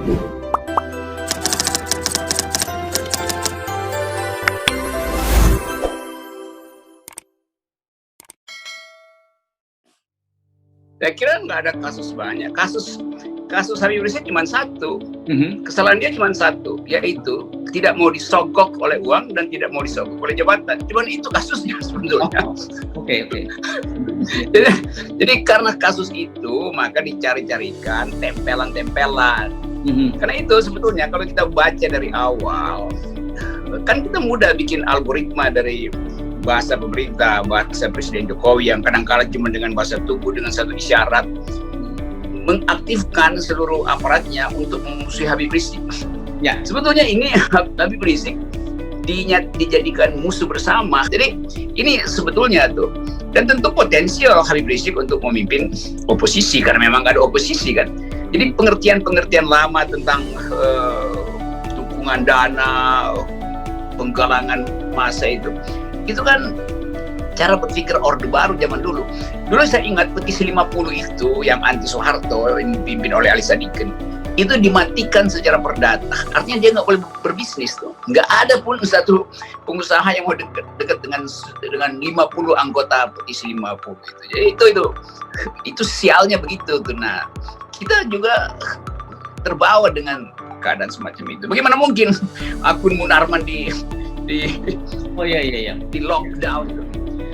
Saya kira nggak ada kasus banyak. Kasus Habib Rizik cuma satu. Kesalahan dia cuma satu, yaitu tidak mau disogok oleh uang dan tidak mau disogok oleh jabatan. Cuman itu kasusnya sebetulnya. Oke. Jadi karena kasus itu, maka dicari-carikan tempelan-tempelan. Karena itu sebetulnya kalau kita baca dari awal, kan kita mudah bikin algoritma dari bahasa pemerintah, bahasa Presiden Jokowi yang kadang-kala cuma dengan bahasa tubuh, dengan satu isyarat, mengaktifkan seluruh aparatnya untuk memusuhi Habib Rizik. Ya. Sebetulnya ini Habib Rizik dijadikan musuh bersama. Jadi ini sebetulnya tuh. Dan tentu potensial Habib Rizik untuk memimpin oposisi, karena memang nggak ada oposisi kan. Jadi pengertian-pengertian lama tentang dukungan dana, penggalangan massa itu kan cara berpikir Orde Baru zaman dulu. Dulu saya ingat petisi 50 itu yang anti Soeharto, yang dipimpin oleh Ali Sadikin, itu dimatikan secara perdata. Artinya dia nggak boleh berbisnis tuh. Nggak ada pun satu pengusaha yang mau dekat dengan 50 anggota petisi 50 itu. Jadi itu sialnya begitu tuh. Nah, kita juga terbawa dengan keadaan semacam itu. Bagaimana mungkin akun Munarman di lockdown.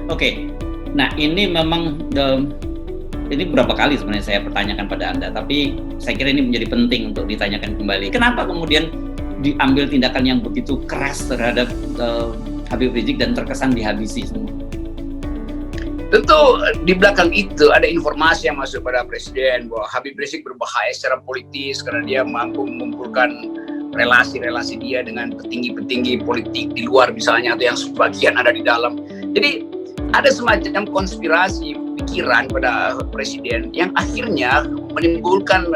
Oke. Nah, ini memang ini berapa kali sebenarnya saya pertanyakan pada Anda, tapi saya kira ini menjadi penting untuk ditanyakan kembali. Kenapa kemudian diambil tindakan yang begitu keras terhadap Habib Rizik dan terkesan dihabisi semua? Tentu di belakang itu ada informasi yang masuk pada Presiden bahwa Habib Rizik berbahaya secara politis karena dia mampu mengumpulkan relasi-relasi dia dengan petinggi-petinggi politik di luar misalnya, atau yang sebagian ada di dalam. Jadi ada semacam konspirasi pikiran pada Presiden yang akhirnya menimbulkan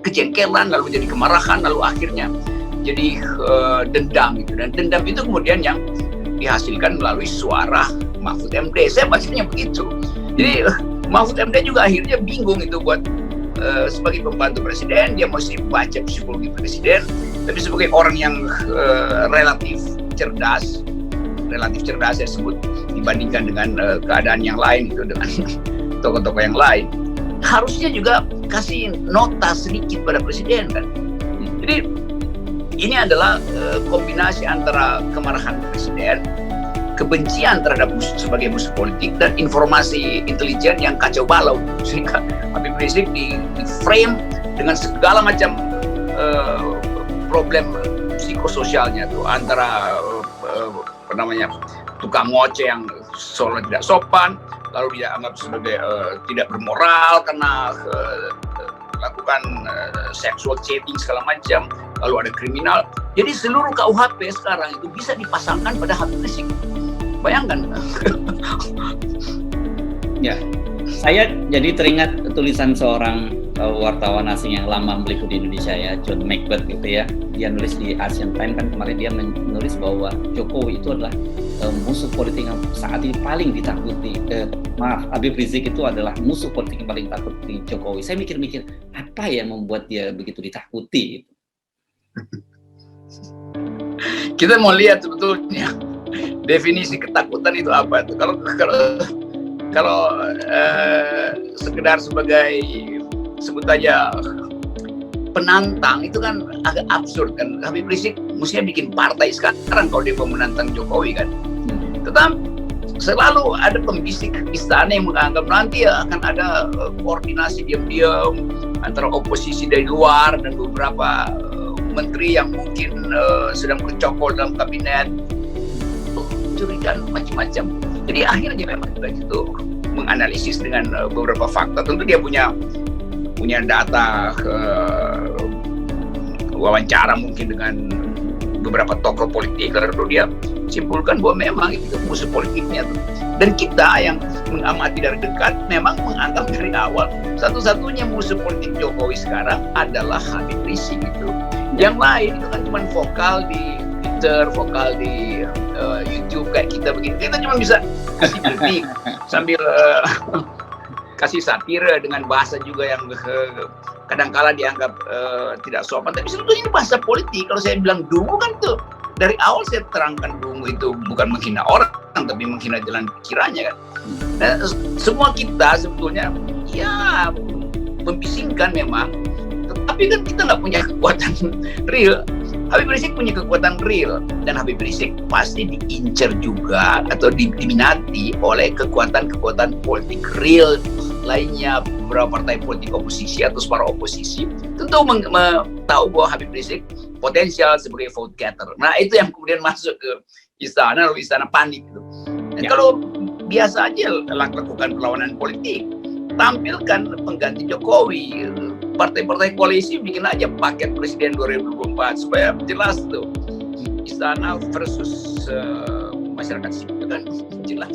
kejengkelan, lalu jadi kemarahan, lalu akhirnya jadi dendam gitu. Dan dendam itu kemudian yang dihasilkan melalui suara Mahfud MD. Saya bacanya begitu. Jadi Mahfud MD juga akhirnya bingung itu buat sebagai pembantu Presiden, dia mesti baca psikologi Presiden, tapi sebagai orang yang relatif cerdas saya sebut dibandingkan dengan keadaan yang lain itu, dengan tokoh-tokoh yang lain, harusnya juga kasih nota sedikit pada Presiden kan. Jadi ini adalah kombinasi antara kemarahan Presiden, kebencian terhadap sebagai musuh politik, dan informasi intelijen yang kacau balau, sehingga Habib Rizik di frame dengan segala macam problem psikososialnya tuh, antara tukang ngoceh yang seolah tidak sopan, lalu dia anggap sebagai tidak bermoral karena lakukan sexual chatting segala macam, lalu ada kriminal. Jadi seluruh KUHP sekarang itu bisa dipasangkan pada Habib Rizik. Bayangkan. Ya, saya jadi teringat tulisan seorang wartawan asing yang lama meliput di Indonesia ya, John Macbeth gitu ya. Dia nulis di Asian Times kan kemarin, dia menulis bahwa Jokowi itu adalah musuh politik yang saat ini paling ditakuti. Habib Rizik itu adalah musuh politik yang paling ditakuti Jokowi. Saya mikir-mikir apa yang membuat dia begitu ditakuti. Kita mau lihat sebetulnya definisi ketakutan itu apa tuh. Kalau sekedar sebagai sebut aja penantang, itu kan agak absurd kan. Habib Rizik mestinya bikin partai sekarang kalau dia mau menantang Jokowi kan. Tetapi selalu ada pembisik istana yang menganggap nanti akan ada koordinasi diam-diam antara oposisi dari luar dan beberapa menteri yang mungkin sedang bercokol dalam kabinet, curigaan macam-macam. Jadi akhirnya memang begitu menganalisis dengan beberapa fakta. Tentu dia punya data wawancara mungkin dengan beberapa tokoh politik, lalu dia simpulkan bahwa memang itu musuh politiknya tuh. Dan kita yang mengamati dari dekat memang menganggap dari awal satu-satunya musuh politik Jokowi sekarang adalah Habib Rizik itu. Yang lain itu kan cuma vokal di Twitter, vokal di YouTube kayak kita begini. Kita cuma bisa kasih kritik sambil kasih satire dengan bahasa juga yang kadangkala dianggap tidak sopan, tapi sebetulnya ini bahasa politik. Kalau saya bilang dungu kan tuh dari awal saya terangkan dungu itu bukan menghina orang, tapi menghina jalan pikirannya kan. Nah, semua kita sebetulnya ya membisingkan memang, tapi kan kita nggak punya kekuatan real. Habib Rizik punya kekuatan real, dan Habib Rizik pasti diincar juga atau diminati oleh kekuatan-kekuatan politik real lainnya, beberapa partai politik oposisi atau para oposisi tentu tahu bahwa Habib Rizik potensial sebagai vote getter. Nah itu yang kemudian masuk ke istana, lalu istana panik gitu. Dan kalau biasa aja lakukan perlawanan politik, tampilkan pengganti Jokowi, partai-partai koalisi bikin aja paket presiden 2024 supaya jelas tuh istana versus masyarakat sipil kan jelas.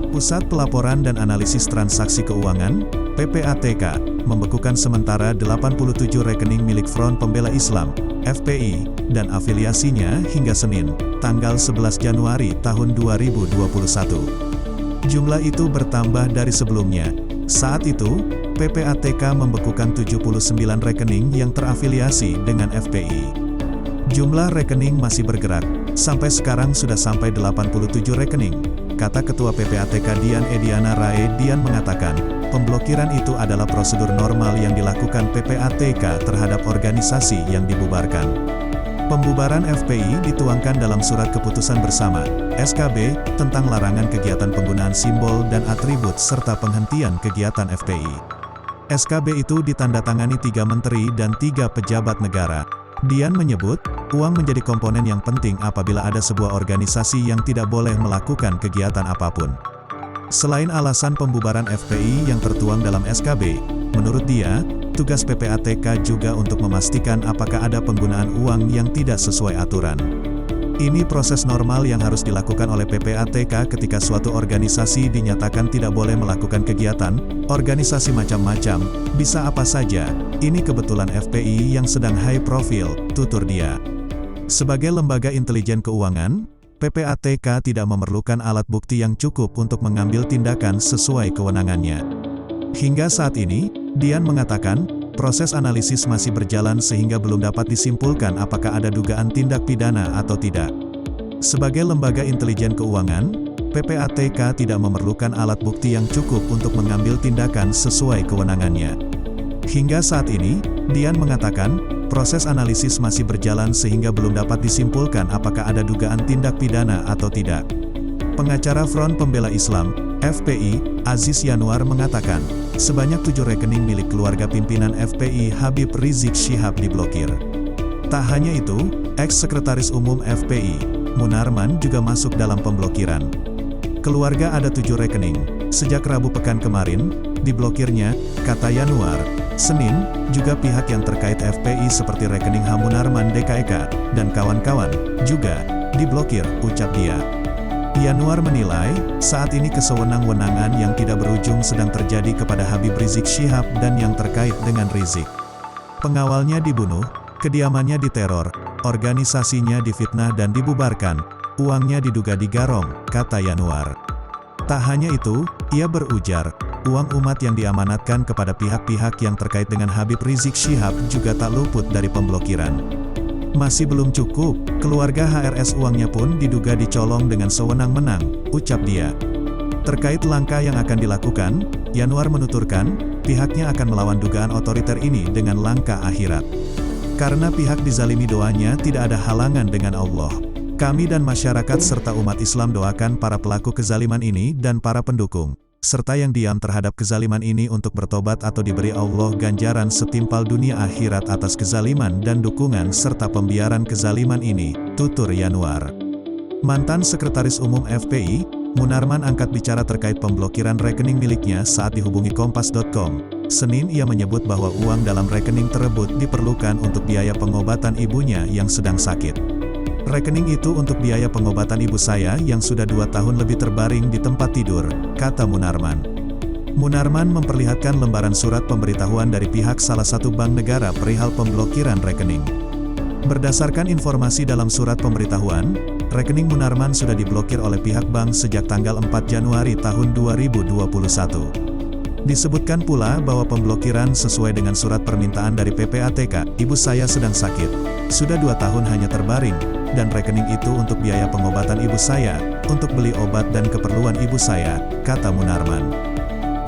Pusat Pelaporan dan Analisis Transaksi Keuangan (PPATK) membekukan sementara 87 rekening milik Front Pembela Islam (FPI) dan afiliasinya hingga Senin, tanggal 11 Januari tahun 2021. Jumlah itu bertambah dari sebelumnya. Saat itu, PPATK membekukan 79 rekening yang terafiliasi dengan FPI. Jumlah rekening masih bergerak, sampai sekarang sudah sampai 87 rekening. Kata Ketua PPATK Dian Ediana Rae. Dian mengatakan, pemblokiran itu adalah prosedur normal yang dilakukan PPATK terhadap organisasi yang dibubarkan. Pembubaran FPI dituangkan dalam Surat Keputusan Bersama, SKB, tentang larangan kegiatan penggunaan simbol dan atribut serta penghentian kegiatan FPI. SKB itu ditandatangani 3 menteri dan 3 pejabat negara. Dian menyebut, uang menjadi komponen yang penting apabila ada sebuah organisasi yang tidak boleh melakukan kegiatan apapun. Selain alasan pembubaran FPI yang tertuang dalam SKB, menurut dia, tugas PPATK juga untuk memastikan apakah ada penggunaan uang yang tidak sesuai aturan. Ini proses normal yang harus dilakukan oleh PPATK ketika suatu organisasi dinyatakan tidak boleh melakukan kegiatan, organisasi macam-macam, bisa apa saja, ini kebetulan FPI yang sedang high profile, tutur dia. Sebagai lembaga intelijen keuangan, PPATK tidak memerlukan alat bukti yang cukup untuk mengambil tindakan sesuai kewenangannya. Hingga saat ini, Dian mengatakan, proses analisis masih berjalan sehingga belum dapat disimpulkan apakah ada dugaan tindak pidana atau tidak. Sebagai lembaga intelijen keuangan, PPATK tidak memerlukan alat bukti yang cukup untuk mengambil tindakan sesuai kewenangannya. Hingga saat ini, Dian mengatakan, proses analisis masih berjalan sehingga belum dapat disimpulkan apakah ada dugaan tindak pidana atau tidak. Pengacara Front Pembela Islam, FPI, Aziz Yanuar mengatakan, sebanyak 7 rekening milik keluarga pimpinan FPI Habib Rizik Syihab diblokir. Tak hanya itu, ex-sekretaris umum FPI, Munarman juga masuk dalam pemblokiran. Keluarga ada 7 rekening. Sejak Rabu pekan kemarin, diblokirnya, kata Yanuar, Senin, juga pihak yang terkait FPI seperti rekening Munarman DKEK, dan kawan-kawan, juga diblokir, ucap dia. Yanuar menilai, saat ini kesewenang-wenangan yang tidak berujung sedang terjadi kepada Habib Rizik Syihab dan yang terkait dengan Rizik. Pengawalnya dibunuh, kediamannya diteror, organisasinya difitnah dan dibubarkan, uangnya diduga digarong, kata Yanuar. Tak hanya itu, ia berujar, uang umat yang diamanatkan kepada pihak-pihak yang terkait dengan Habib Rizik Syihab juga tak luput dari pemblokiran. Masih belum cukup, keluarga HRS uangnya pun diduga dicolong dengan sewenang-menang, ucap dia. Terkait langkah yang akan dilakukan, Yanuar menuturkan, pihaknya akan melawan dugaan otoriter ini dengan langkah akhirat. Karena pihak dizalimi doanya tidak ada halangan dengan Allah. Kami dan masyarakat serta umat Islam doakan para pelaku kezaliman ini dan para pendukung, serta yang diam terhadap kezaliman ini untuk bertobat atau diberi Allah ganjaran setimpal dunia akhirat atas kezaliman dan dukungan serta pembiaran kezaliman ini, tutur Yanuar. Mantan Sekretaris Umum FPI, Munarman angkat bicara terkait pemblokiran rekening miliknya saat dihubungi Kompas.com. Senin ia menyebut bahwa uang dalam rekening tersebut diperlukan untuk biaya pengobatan ibunya yang sedang sakit. Rekening itu untuk biaya pengobatan ibu saya yang sudah 2 tahun lebih terbaring di tempat tidur, kata Munarman. Munarman memperlihatkan lembaran surat pemberitahuan dari pihak salah satu bank negara perihal pemblokiran rekening. Berdasarkan informasi dalam surat pemberitahuan, Rekening Munarman sudah diblokir oleh pihak bank sejak tanggal 4 Januari tahun 2021. Disebutkan pula bahwa pemblokiran sesuai dengan surat permintaan dari PPATK, ibu saya sedang sakit. Sudah 2 tahun hanya terbaring, dan rekening itu untuk biaya pengobatan ibu saya, untuk beli obat dan keperluan ibu saya, kata Munarman.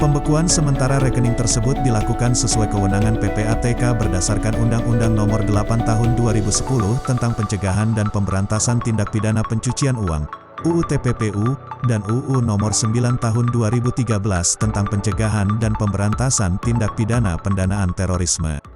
Pembekuan sementara rekening tersebut dilakukan sesuai kewenangan PPATK berdasarkan Undang-Undang Nomor 8 Tahun 2010 tentang Pencegahan dan Pemberantasan Tindak Pidana Pencucian Uang, UU TPPU, dan UU Nomor 9 Tahun 2013 tentang Pencegahan dan Pemberantasan Tindak Pidana Pendanaan Terorisme.